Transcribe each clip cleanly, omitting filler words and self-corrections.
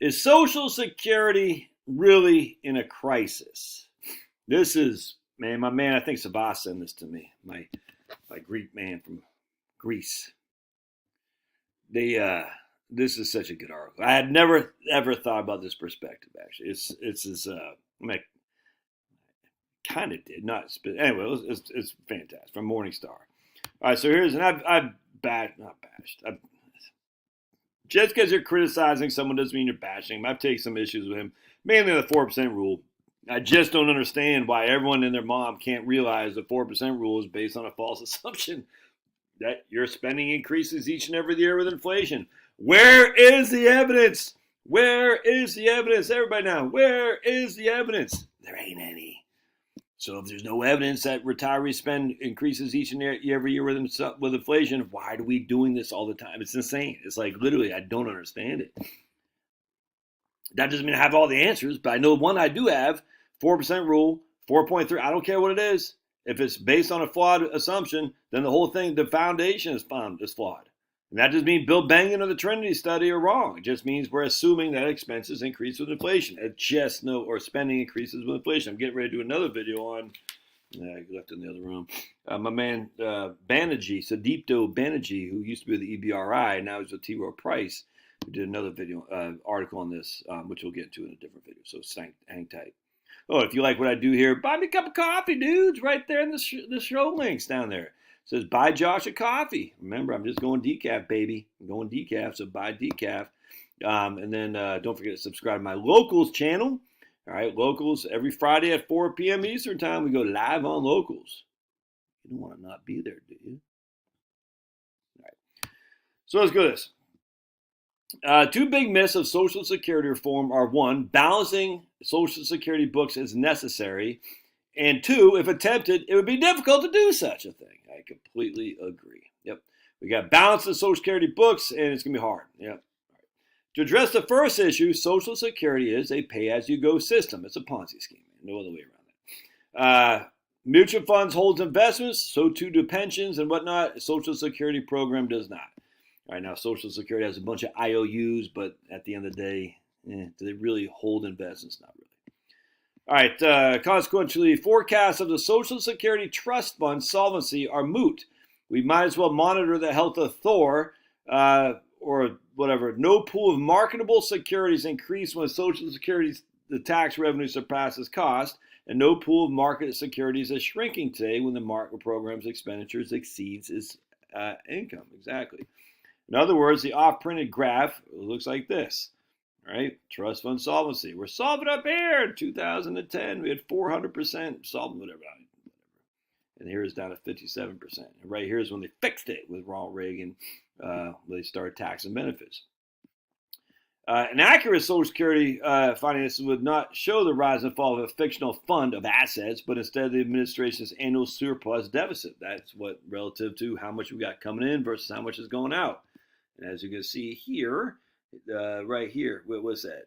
Is Social Security really in a crisis? This is, man, my man, I think Sabah sent this to me, my Greek man from Greece. This is such a good article. I had never ever thought about this perspective. Actually, I mean, I kind of did not, but anyway, it's fantastic from Morningstar. All right, so here's, and I've not bashed. Just because you're criticizing someone doesn't mean you're bashing him. I've taken some issues with him, mainly the 4% rule. I just don't understand why everyone and their mom can't realize the 4% rule is based on a false assumption that your spending increases each and every year with inflation. Where is the evidence? Where is the evidence? Everybody now, where is the evidence? There ain't any. So if there's no evidence that retiree spend increases each and every year with inflation, why are we doing this all the time? It's insane. It's like literally, I don't understand it. That doesn't mean I have all the answers, but I know one I do have, 4% rule, 4.3. I don't care what it is. If it's based on a flawed assumption, then the whole thing, the foundation is flawed. And that doesn't mean Bill Bengen or the Trinity study are wrong. It just means we're assuming that expenses increase with inflation. Or spending increases with inflation. I'm getting ready to do another video on, I left in the other room. My man Banerjee, Sudipto Banerjee, who used to be with the EBRI, now he's with T. Rowe Price, who did another video, article on this, which we'll get into in a different video. So hang tight. Oh, if you like what I do here, buy me a cup of coffee, dudes. Right there in the show links down there. It says, buy Josh a coffee. Remember, I'm just going decaf, baby. I'm going decaf, so buy decaf. And then don't forget to subscribe to my Locals channel. All right, Locals, every Friday at 4 p.m. Eastern time, we go live on Locals. You don't want to not be there, do you? All right. So let's go to this. Two big myths of Social Security reform are, one, balancing Social Security books is necessary, and two, if attempted, it would be difficult to do such a thing. I completely agree. Yep. We got balance the Social Security books, and it's going to be hard. Yep. Right. To address the first issue, Social Security is a pay-as-you-go system. It's a Ponzi scheme. No other way around it. Mutual funds holds investments, so too do pensions and whatnot. Social Security program does not. All right, now Social Security has a bunch of IOUs, but at the end of the day, do they really hold investments? Not really. All right, consequently, forecasts of the Social Security Trust Fund solvency are moot. We might as well monitor the health of Thor or whatever. No pool of marketable securities increase when Social Security's the tax revenue surpasses cost, and no pool of marketed securities is shrinking today when the market program's expenditures exceeds its income. Exactly. In other words, the off-printed graph looks like this. Right? Trust fund solvency. We're solvent up here in 2010. We had 400% solvent, whatever. And here it's down to 57%. And right here is when they fixed it with Ronald Reagan, when they started taxing benefits. An accurate Social Security finance would not show the rise and fall of a fictional fund of assets, but instead the administration's annual surplus deficit. That's what relative to how much we got coming in versus how much is going out. And as you can see here, right here, what was that?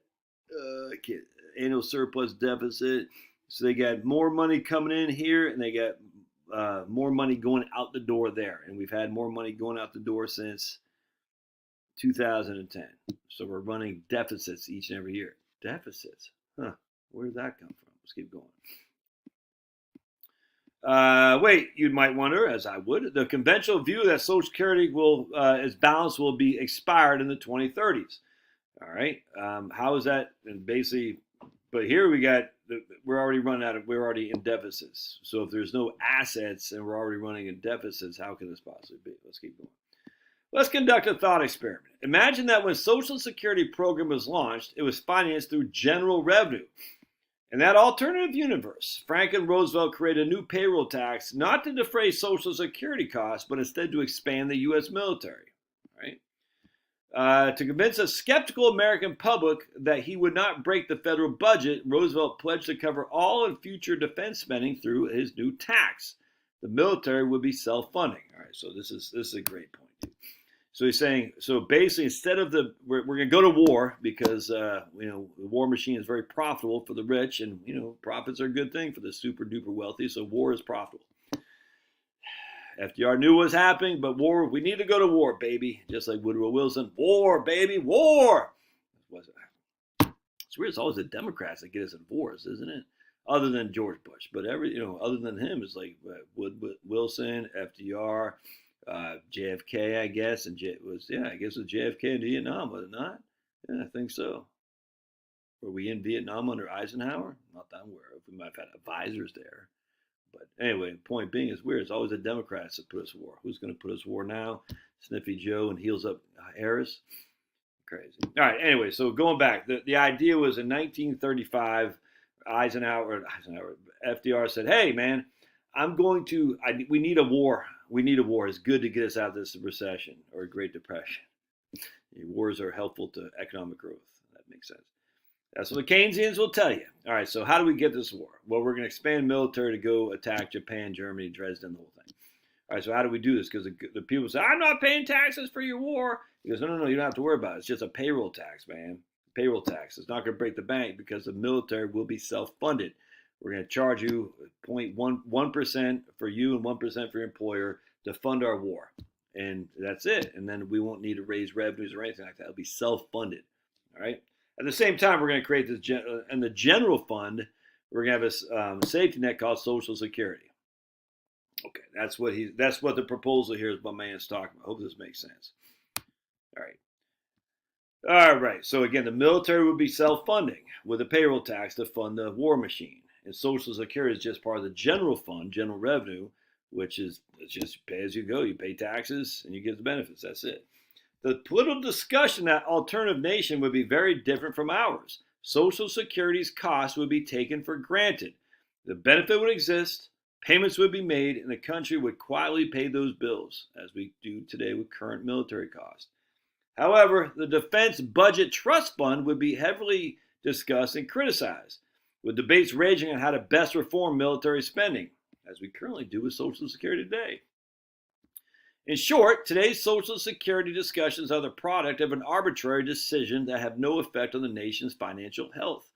Annual surplus deficit. So they got more money coming in here, and they got more money going out the door there. And we've had more money going out the door since 2010. So we're running deficits each and every year. Deficits? Huh. Where did that come from? Let's keep going. Wait, you might wonder, as I would, the conventional view that Social Security its balance will be expired in the 2030s. All right, how is that? And basically, but here we're already in deficits. So if there's no assets and we're already running in deficits, how can this possibly be? Let's keep going. Let's conduct a thought experiment. Imagine that when Social Security program was launched, it was financed through general revenue. In that alternative universe, Franklin Roosevelt created a new payroll tax not to defray Social Security costs, but instead to expand the U.S. military. Right? To convince a skeptical American public that he would not break the federal budget, Roosevelt pledged to cover all of future defense spending through his new tax. The military would be self-funding. All right, so this is a great point. So he's saying, so basically, instead of we're going to go to war because the war machine is very profitable for the rich, and profits are a good thing for the super duper wealthy. So war is profitable. FDR knew what was happening, but war, we need to go to war, baby. Just like Woodrow Wilson, war, baby, war. It's weird. It's always the Democrats that get us in wars, isn't it? Other than George Bush, but other than him, it's like Wilson, FDR, JFK, I guess, and I guess it was JFK in Vietnam, was it not? Yeah, I think so. Were we in Vietnam under Eisenhower? Not that I'm aware of. We might have had advisors there. But anyway, point being, it's weird. It's always the Democrats that put us war. Who's going to put us war now? Sniffy Joe and heels up Harris? Crazy. All right, anyway, so going back, the idea was in 1935, FDR said, hey, man, we need a war. We need a war. It's good to get us out of this recession or Great Depression. Wars are helpful to economic growth. That makes sense. That's what the Keynesians will tell you. All right, so how do we get this war? Well, we're going to expand military to go attack Japan, Germany, Dresden, the whole thing. All right, so how do we do this? Because the people say, I'm not paying taxes for your war. He goes, no, you don't have to worry about it. It's just a payroll tax, man. Payroll tax. It's not going to break the bank because the military will be self-funded. We're going to charge you 0.1% for you and 1% for your employer to fund our war. And that's it. And then we won't need to raise revenues or anything like that. It'll be self-funded. All right. At the same time, we're going to create this, in the general fund, we're going to have a safety net called Social Security. Okay, that's what the proposal here is my man's talking about. I hope this makes sense. All right. So again, the military would be self-funding with a payroll tax to fund the war machine. And Social Security is just part of the general fund, general revenue, which is it's just pay as you go. You pay taxes and you get the benefits. That's it. The political discussion that alternative nation would be very different from ours. Social Security's costs would be taken for granted. The benefit would exist, payments would be made, and the country would quietly pay those bills, as we do today with current military costs. However, the Defense Budget Trust Fund would be heavily discussed and criticized, with debates raging on how to best reform military spending, as we currently do with Social Security today. In short, today's Social Security discussions are the product of an arbitrary decision that have no effect on the nation's financial health.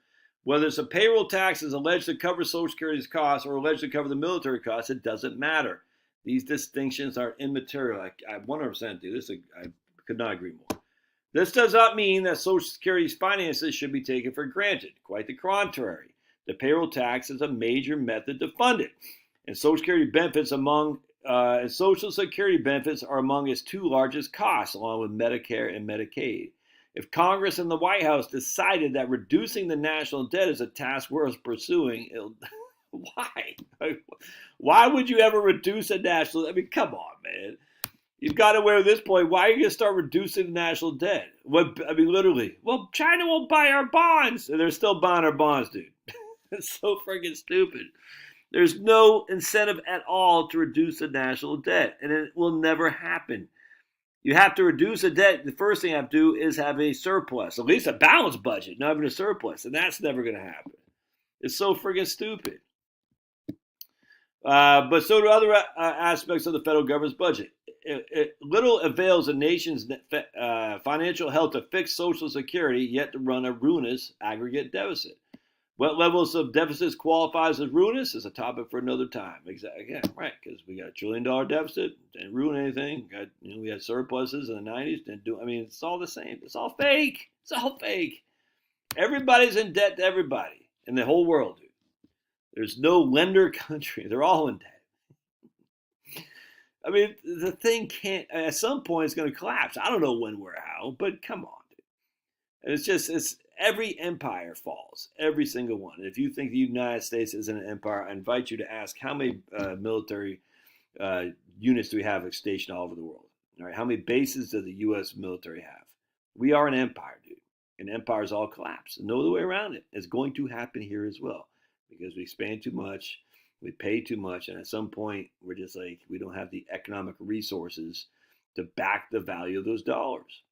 Whether it's a payroll tax is alleged to cover Social Security's costs or alleged to cover the military costs, it doesn't matter. These distinctions are immaterial. I 100% do this. I could not agree more. This does not mean that Social Security's finances should be taken for granted. Quite the contrary. The payroll tax is a major method to fund it, and Social Security benefits are among its two largest costs, along with Medicare and Medicaid. If Congress and the White House decided that reducing the national debt is a task worth pursuing, why? Why would you ever reduce a national debt? I mean, come on, man. You've got away with this point. Why are you going to start reducing the national debt? Literally. Well, China won't buy our bonds. And they're still buying our bonds, dude. It's so freaking stupid. There's no incentive at all to reduce the national debt, and it will never happen. You have to reduce the debt. The first thing you have to do is have a surplus, at least a balanced budget, not having a surplus, and that's never going to happen. It's so freaking stupid. But so do other aspects of the federal government's budget. It little avails a nation's financial health to fix Social Security, yet to run a ruinous aggregate deficit. What levels of deficits qualifies as ruinous is a topic for another time. Exactly, yeah, right? Because we got $1 trillion deficit, didn't ruin anything. We had surpluses in the '90s, didn't do. I mean, it's all the same. It's all fake. It's all fake. Everybody's in debt to everybody in the whole world, dude. There's no lender country. They're all in debt. I mean, the thing can't. At some point, it's going to collapse. I don't know when, where, how, but come on, dude. And it's. Every empire falls, every single one. And if you think the United States isn't an empire, I invite you to ask how many military units do we have stationed all over the world? All right, how many bases does the U.S. military have? We are an empire, dude. And empires all collapse. No other way around it. It's going to happen here as well because we expand too much, we pay too much, and at some point we're just like we don't have the economic resources to back the value of those dollars.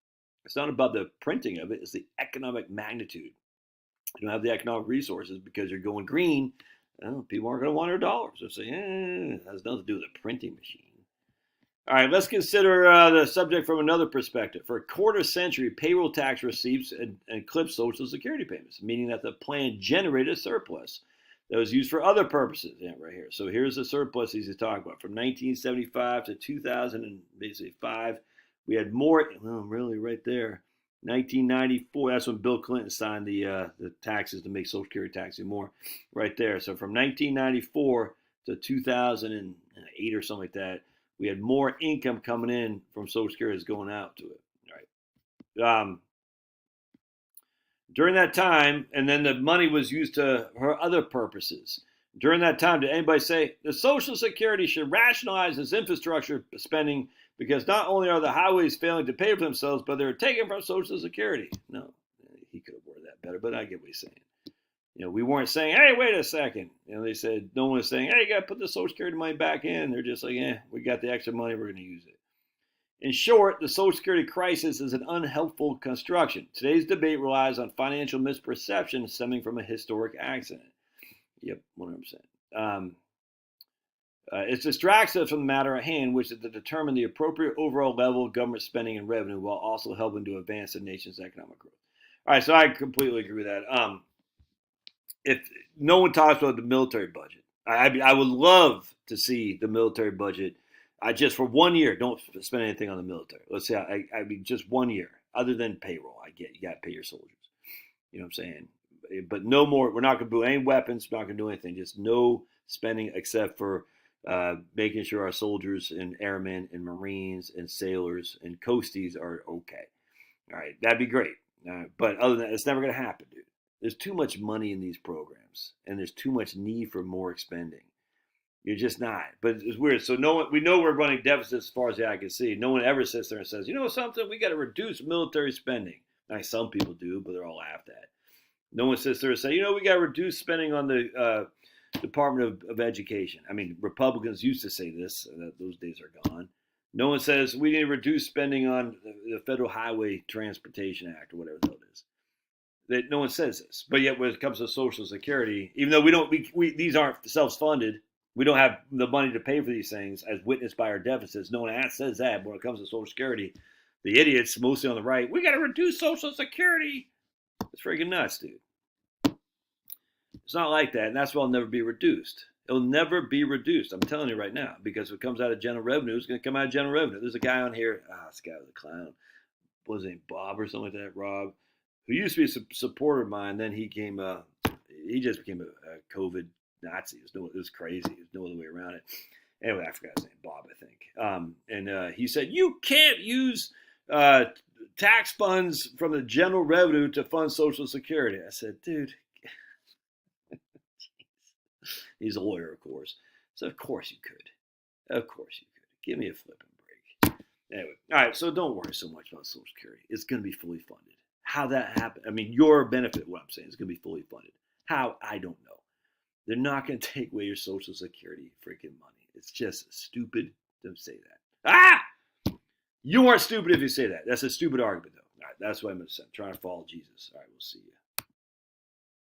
It's not about the printing of it, it's the economic magnitude. You don't have the economic resources because you're going green. People aren't going to want our dollars. They'll say, it has nothing to do with the printing machine. All right, let's consider the subject from another perspective. For a quarter century, payroll tax receipts eclipsed Social Security payments, meaning that the plan generated a surplus that was used for other purposes. Yeah, right here. So here's the surplus he's talking about. From 1975 to 2005, we had more, really right there, 1994. That's when Bill Clinton signed the taxes to make Social Security tax anymore, right there. So from 1994 to 2008 or something like that, we had more income coming in from Social Security as going out to it. All right. During that time, and then the money was used for other purposes. During that time, did anybody say the Social Security should rationalize its infrastructure spending because not only are the highways failing to pay for themselves, but they're taken from Social Security? No, he could have worded that better, but I get what he's saying. We weren't saying, hey, wait a second. They said, no one was saying, hey, you got to put the Social Security money back in. They're just like, we got the extra money, we're going to use it. In short, the Social Security crisis is an unhelpful construction. Today's debate relies on financial misperception stemming from a historic accident. Yep, 100%. It distracts us from the matter at hand, which is to determine the appropriate overall level of government spending and revenue while also helping to advance the nation's economic growth. All right, so I completely agree with that. If no one talks about the military budget, I would love to see the military budget. Just for 1 year, don't spend anything on the military. Let's say, I mean, just 1 year, other than payroll. I get you got to pay your soldiers. You know what I'm saying? But no more. We're not going to do any weapons. We're not going to do anything. Just no spending except for making sure our soldiers and airmen and Marines and sailors and coasties are okay. All right, that'd be great. But other than that, it's never going to happen, dude. There's too much money in these programs, and there's too much need for more expending. You're just not. But it's weird. So we know we're running deficits as far as the eye can see. No one ever sits there and says, you know something, we got to reduce military spending. Now, some people do, but they're all laughed at. No one sits there and says, we got to reduce spending on the Department of Education. I mean, Republicans used to say this. Those days are gone. No one says we need to reduce spending on the Federal Highway Transportation Act or whatever the hell it is. No one says this. But yet when it comes to Social Security, even though these aren't self-funded, we don't have the money to pay for these things as witnessed by our deficits. No one says that. But when it comes to Social Security, the idiots, mostly on the right, we got to reduce Social Security. It's freaking nuts, dude. It's not like that, and that's why it'll never be reduced. It'll never be reduced. I'm telling you right now, because if it comes out of general revenue, it's going to come out of general revenue. There's a guy on here. This guy was a clown. What was his name? Bob or something like that, Rob, who used to be a supporter of mine. Then he just became a COVID Nazi. It was crazy. There's no other way around it. Anyway, I forgot his name, Bob, I think. And he said, you can't use tax funds from the general revenue to fund Social Security. I said, dude, he's a lawyer, of course. So of course you could. Of course you could. Give me a flipping break. Anyway, all right, so don't worry so much about Social Security. It's going to be fully funded. How that happened, I mean, your benefit, what I'm saying, is going to be fully funded. How? I don't know. They're not going to take away your Social Security freaking money. It's just stupid to say that. You aren't stupid if you say that. That's a stupid argument, though. All right, that's what I'm trying to follow Jesus. All right, we'll see you.